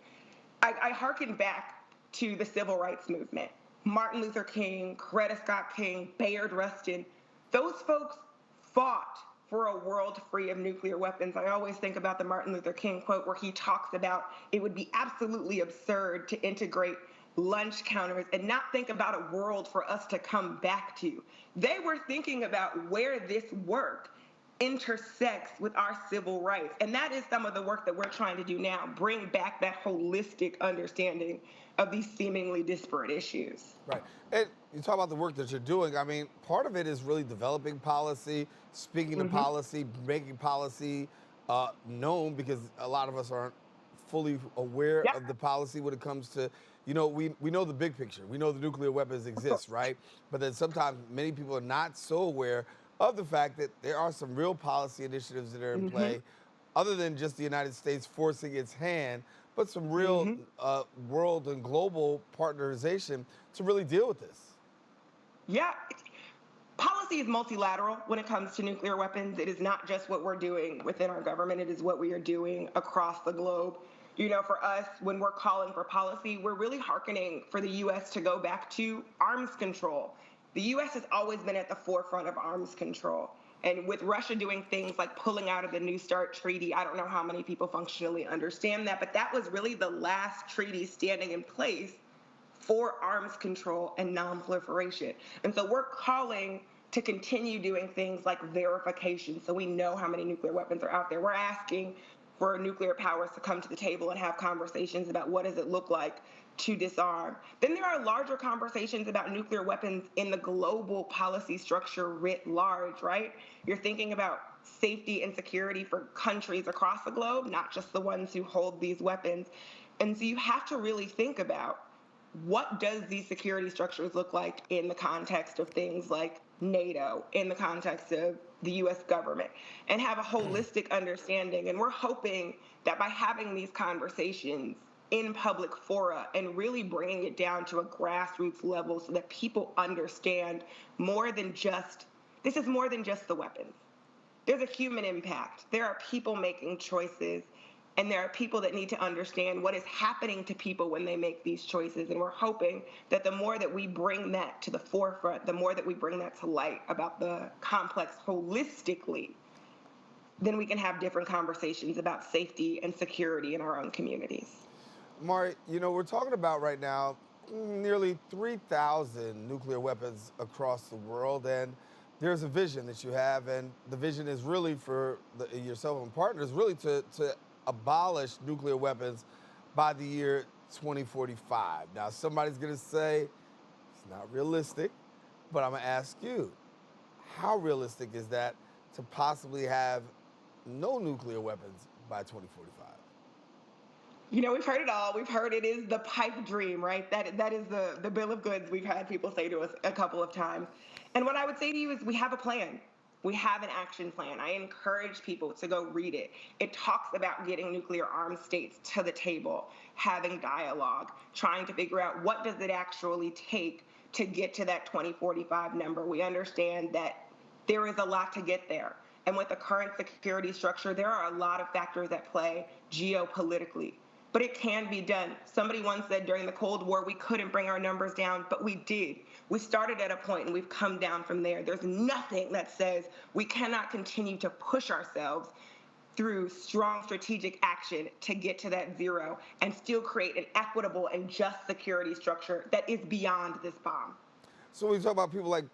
I hearken back to the civil rights movement. Martin Luther King, Coretta Scott King, Bayard Rustin, those folks fought for a world free of nuclear weapons. I always think about the Martin Luther King quote where he talks about it would be absolutely absurd to integrate lunch counters and not think about a world for us to come back to. They were thinking about where this work intersects with our civil rights. And that is some of the work that we're trying to do now, bring back that holistic understanding of these seemingly disparate issues. Right. And you talk about the work that you're doing. I mean, part of it is really developing policy, speaking to policy, making policy known, because a lot of us aren't fully aware of the policy when it comes to, we know the big picture. We know the nuclear weapons exist, right? But then sometimes many people are not so aware of the fact that there are some real policy initiatives that are in play, other than just the United States forcing its hand, but some real world and global partnerization to really deal with this. Yeah. Policy is multilateral when it comes to nuclear weapons. It is not just what we're doing within our government. It is what we are doing across the globe. For us, when we're calling for policy, we're really hearkening for the U.S. to go back to arms control. The U.S. has always been at the forefront of arms control. And with Russia doing things like pulling out of the New START treaty, I don't know how many people functionally understand that, but that was really the last treaty standing in place for arms control and non-proliferation. And so we're calling to continue doing things like verification so we know how many nuclear weapons are out there. We're asking for nuclear powers to come to the table and have conversations about what does it look like to disarm. Then there are larger conversations about nuclear weapons in the global policy structure writ large, right? You're thinking about safety and security for countries across the globe, not just the ones who hold these weapons. And so you have to really think about what does these security structures look like in the context of things like NATO, in the context of the U.S. government, and have a holistic understanding. And we're hoping that by having these conversations in public fora and really bringing it down to a grassroots level so that people understand this is more than just the weapons. There's a human impact. There are people making choices, and there are people that need to understand what is happening to people when they make these choices. And we're hoping that the more that we bring that to the forefront, the more that we bring that to light about the complex holistically, then we can have different conversations about safety and security in our own communities. Mari, we're talking about right now nearly 3,000 nuclear weapons across the world, and there's a vision that you have, and the vision is really for yourself and partners, really to abolish nuclear weapons by the year 2045. Now, somebody's going to say it's not realistic, but I'm going to ask you, how realistic is that to possibly have no nuclear weapons by 2045? We've heard it all. We've heard it is the pipe dream, right? That is the bill of goods we've had people say to us a couple of times. And what I would say to you is we have a plan. We have an action plan. I encourage people to go read it. It talks about getting nuclear armed states to the table, having dialogue, trying to figure out what does it actually take to get to that 2045 number. We understand that there is a lot to get there. And with the current security structure, there are a lot of factors at play geopolitically. But it can be done. Somebody once said during the Cold War, we couldn't bring our numbers down, but we did. We started at a point and we've come down from there. There's nothing that says we cannot continue to push ourselves through strong strategic action to get to that zero and still create an equitable and just security structure that is beyond this bomb. So when you talk about people like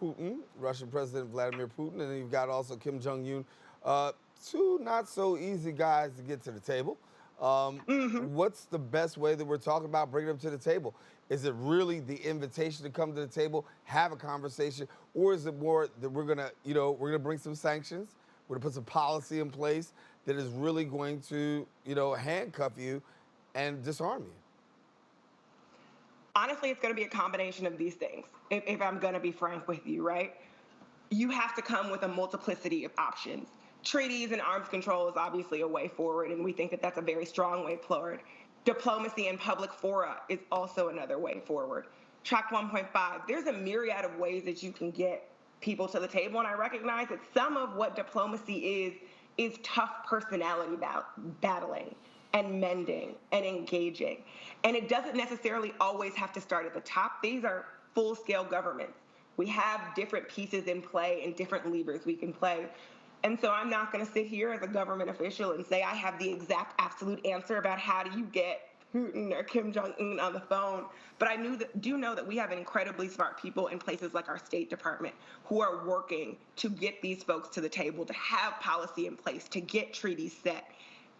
Putin, Russian President Vladimir Putin, and then you've got also Kim Jong-un, two not so easy guys to get to the table. What's the best way that we're talking about bringing them to the table? Is it really the invitation to come to the table, have a conversation, or is it more that we're gonna bring some sanctions, we're gonna put some policy in place that is really going to, handcuff you and disarm you? Honestly, it's going to be a combination of these things, if I'm going to be frank with you, right? You have to come with a multiplicity of options. Treaties and arms control is obviously a way forward, and we think that that's a very strong way forward. Diplomacy and public fora is also another way forward. Track 1.5, there's a myriad of ways that you can get people to the table, and I recognize that some of what diplomacy is tough personality battling and mending and engaging. And it doesn't necessarily always have to start at the top. These are full-scale governments. We have different pieces in play and different levers we can play. And so I'm not going to sit here as a government official and say I have the exact absolute answer about how do you get Putin or Kim Jong-un on the phone. But I do know that we have incredibly smart people in places like our State Department who are working to get these folks to the table, to have policy in place, to get treaties set.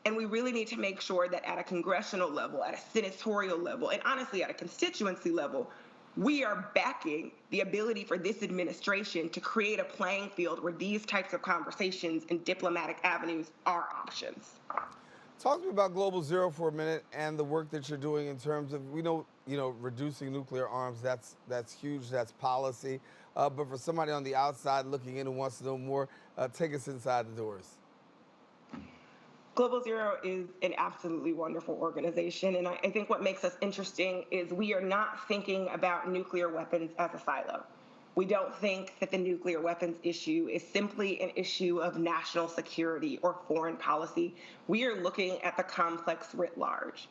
And we really need to make sure that at a congressional level, at a senatorial level, and honestly at a constituency level, we are backing the ability for this administration to create a playing field where these types of conversations and diplomatic avenues are options. Talk to me about Global Zero for a minute and the work that you're doing in terms of, reducing nuclear arms. That's huge. That's policy. But for somebody on the outside looking in who wants to know more, take us inside the doors. Global Zero is an absolutely wonderful organization, and I think what makes us interesting is we are not thinking about nuclear weapons as a silo. We don't think that the nuclear weapons issue is simply an issue of national security or foreign policy. We are looking at the complex writ large.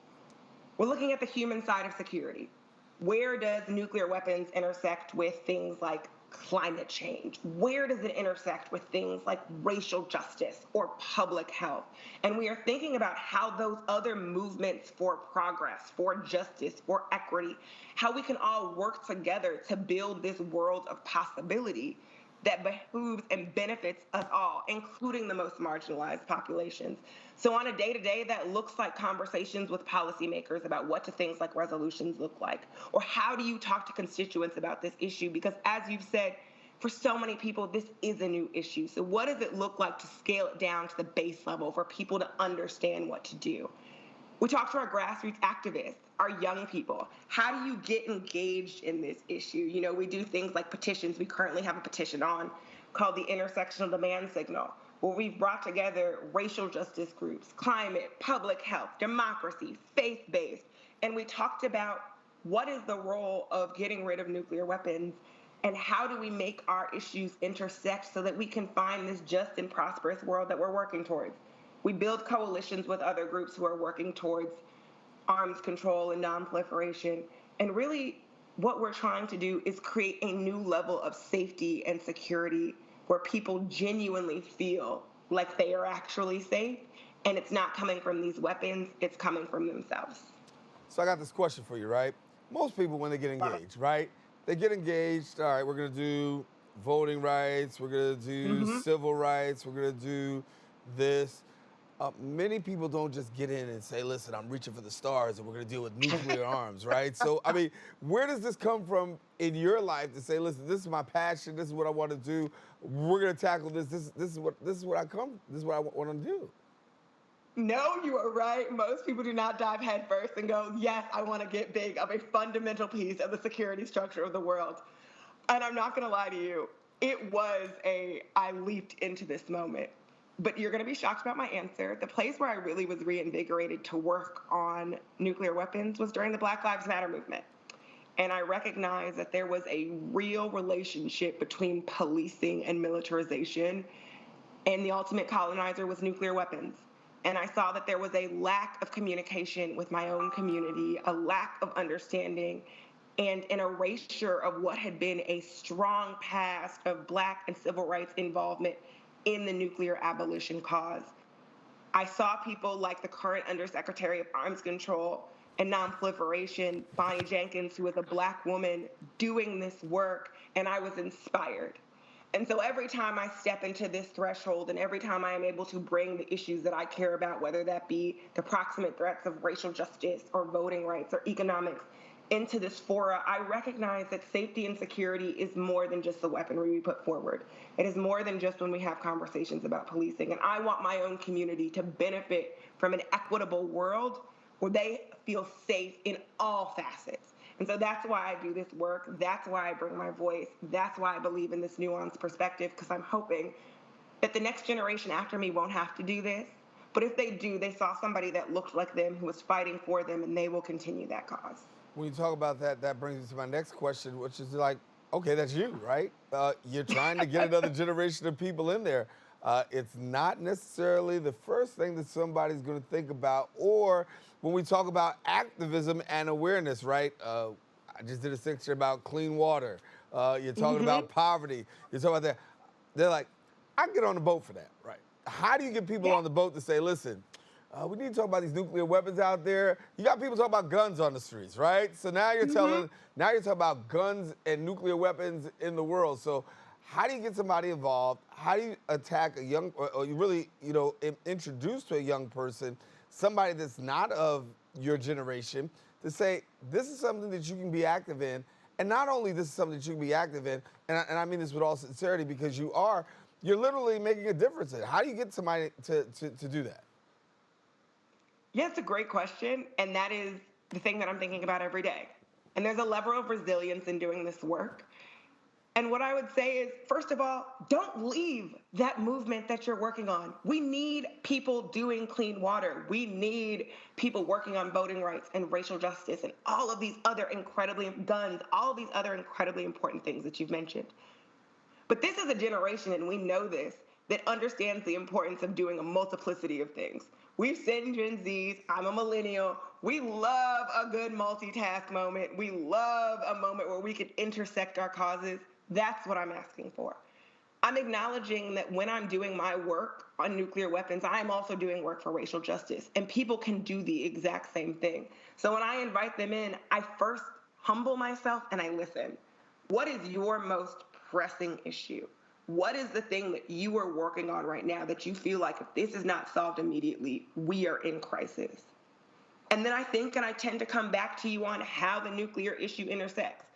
We're looking at the human side of security. Where does nuclear weapons intersect with things like climate change? Where does it intersect with things like racial justice or public health? And we are thinking about how those other movements for progress, for justice, for equity, how we can all work together to build this world of possibility that behooves and benefits us all, including the most marginalized populations. So on a day-to-day, that looks like conversations with policymakers about what do things like resolutions look like, or how do you talk to constituents about this issue? Because as you've said, for so many people, this is a new issue. So what does it look like to scale it down to the base level for people to understand what to do? We talk to our grassroots activists, our young people. How do you get engaged in this issue? You know, we do things like petitions. We currently have a petition on called the Intersectional Demand Signal, where we've brought together racial justice groups, climate, public health, democracy, faith-based, and we talked about what is the role of getting rid of nuclear weapons and how do we make our issues intersect so that we can find this just and prosperous world that we're working towards. We build coalitions with other groups who are working towards arms control and non-proliferation. And really, what we're trying to do is create a new level of safety and security where people genuinely feel like they are actually safe. And it's not coming from these weapons, it's coming from themselves. So I got this question for you, right? Most people, when they get engaged, right? They get engaged, all right, we're gonna do voting rights, we're gonna do civil rights, we're gonna do this. Many people don't just get in and say, listen, I'm reaching for the stars and we're gonna deal with nuclear arms, right? So, I mean, where does this come from in your life to say, listen, this is my passion, this is what I wanna do, we're gonna tackle this, this is what I wanna do? No, you are right. Most people do not dive headfirst and go, yes, I want to get big. I'm a fundamental piece of the security structure of the world. And I'm not going to lie to you. It was I leaped into this moment. But you're going to be shocked about my answer. The place where I really was reinvigorated to work on nuclear weapons was during the Black Lives Matter movement. And I recognized that there was a real relationship between policing and militarization. And the ultimate colonizer was nuclear weapons. And I saw that there was a lack of communication with my own community, a lack of understanding, and an erasure of what had been a strong past of Black and civil rights involvement in the nuclear abolition cause. I saw people like the current Undersecretary of Arms Control and Nonproliferation, Bonnie Jenkins, who was a Black woman doing this work, and I was inspired. And so every time I step into this threshold and every time I am able to bring the issues that I care about, whether that be the proximate threats of racial justice or voting rights or economics, into this fora, I recognize that safety and security is more than just the weaponry we put forward. It is more than just when we have conversations about policing. And I want my own community to benefit from an equitable world where they feel safe in all facets. And so that's why I do this work. That's why I bring my voice. That's why I believe in this nuanced perspective, because I'm hoping that the next generation after me won't have to do this. But if they do, they saw somebody that looked like them, who was fighting for them, and they will continue that cause. When you talk about that, that brings me to my next question, which is like, okay, that's you, right? You're trying to get another generation of people in there. It's not necessarily the first thing that somebody's going to think about. Or when we talk about activism and awareness, right? I just did a section about clean water. You're talking about poverty. You're talking about that. They're like, I can get on the boat for that, right? How do you get people on the boat to say, listen, we need to talk about these nuclear weapons out there. You got people talking about guns on the streets, right? So now you're talking about guns and nuclear weapons in the world. So how do you get somebody involved? How do you attack a young, or you really, introduce to a young person, somebody that's not of your generation, to say, this is something that you can be active in. And not only this is something that you can be active in, and I mean this with all sincerity, because you're literally making a difference in it. How do you get somebody to do that? Yeah, it's a great question, and that is the thing that I'm thinking about every day. And there's a level of resilience in doing this work. And what I would say is, first of all, don't leave that movement that you're working on. We need people doing clean water. We need people working on voting rights and racial justice and all of these other guns, all of these other incredibly important things that you've mentioned. But this is a generation, and we know this, that understands the importance of doing a multiplicity of things. We've seen Gen Zs, I'm a millennial, we love a good multitask moment. We love a moment where we can intersect our causes. That's what I'm asking for. I'm acknowledging that when I'm doing my work on nuclear weapons, I am also doing work for racial justice, and people can do the exact same thing. So when I invite them in, I first humble myself and I listen. What is your most pressing issue? What is the thing that you are working on right now that you feel like if this is not solved immediately, we are in crisis? And then I think, and I tend to come back to you on how the nuclear issue intersects.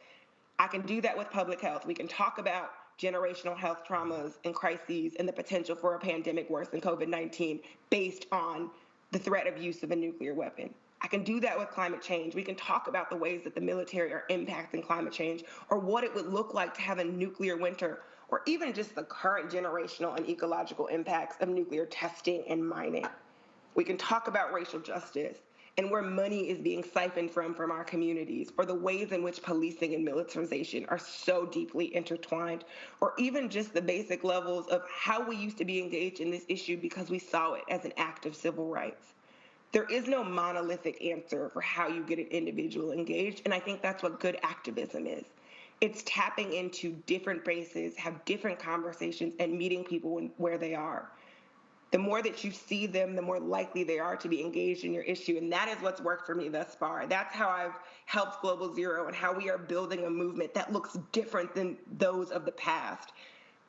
I can do that with public health. We can talk about generational health traumas and crises and the potential for a pandemic worse than COVID-19 based on the threat of use of a nuclear weapon. I can do that with climate change. We can talk about the ways that the military are impacting climate change, or what it would look like to have a nuclear winter, or even just the current generational and ecological impacts of nuclear testing and mining. We can talk about racial justice and where money is being siphoned from our communities, or the ways in which policing and militarization are so deeply intertwined, or even just the basic levels of how we used to be engaged in this issue because we saw it as an act of civil rights. There is no monolithic answer for how you get an individual engaged, and I think that's what good activism is. It's tapping into different bases, have different conversations, and meeting people where they are. The more that you see them, the more likely they are to be engaged in your issue, and that is what's worked for me thus far. That's how I've helped Global Zero and how we are building a movement that looks different than those of the past.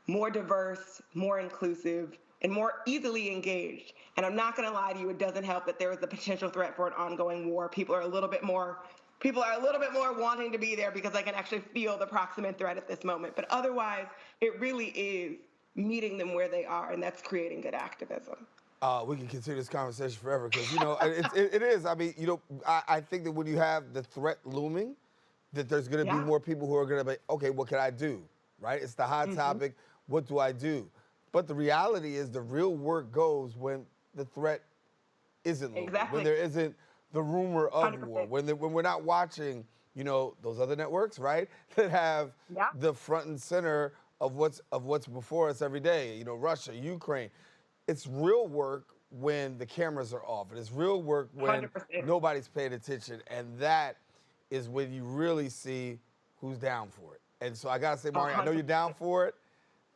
More diverse, more inclusive, and more easily engaged. And I'm not going to lie to you, it doesn't help that there is a potential threat for an ongoing war. People are a little bit more wanting to be there because I can actually feel the proximate threat at this moment. But otherwise, it really is meeting them where they are, and that's creating good activism. We can continue this conversation forever because, it is. I mean, I think that when you have the threat looming, that there's going to be more people who are going to be, okay, what can I do, right? It's the hot topic. What do I do? But the reality is the real work goes when the threat isn't looming, when there isn't the rumor of 100%. war, when we're not watching, those other networks, right, that have the front and center of what's before us every day, Russia, Ukraine. It's real work when the cameras are off. And it's real work when 100%. nobody's paying attention. And that is when you really see who's down for it. And so I got to say, Mari, I know you're down for it.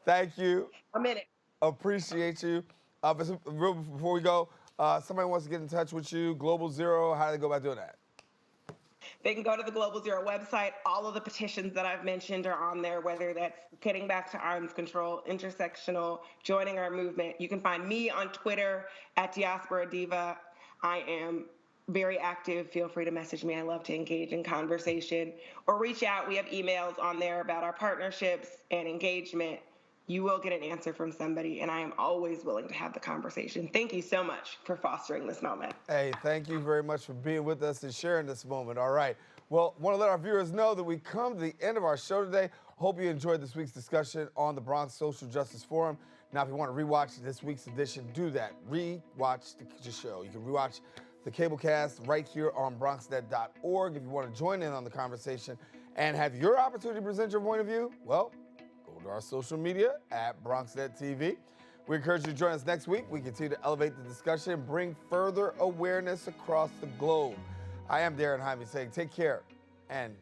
Thank you. A minute. Appreciate you. Before we go, somebody wants to get in touch with you, Global Zero, how do they go about doing that? They can go to the Global Zero website. All of the petitions that I've mentioned are on there, whether that's getting back to arms control, intersectional, joining our movement. You can find me on Twitter at Diaspora Diva. I am very active. Feel free to message me. I love to engage in conversation. Or reach out. We have emails on there about our partnerships and engagement. You will get an answer from somebody, and I am always willing to have the conversation. Thank you so much for fostering this moment. Hey, thank you very much for being with us and sharing this moment. All right. Well, want to let our viewers know that we come to the end of our show today. Hope you enjoyed this week's discussion on the Bronx Social Justice Forum. Now, if you want to rewatch this week's edition, do that. Rewatch the show. You can rewatch the cablecast right here on BronxNet.org. If you want to join in on the conversation and have your opportunity to present your point of view, well, go to our social media at BronxNet TV. We encourage you to join us next week. We continue to elevate the discussion and bring further awareness across the globe. I am Daren Jaime saying take care and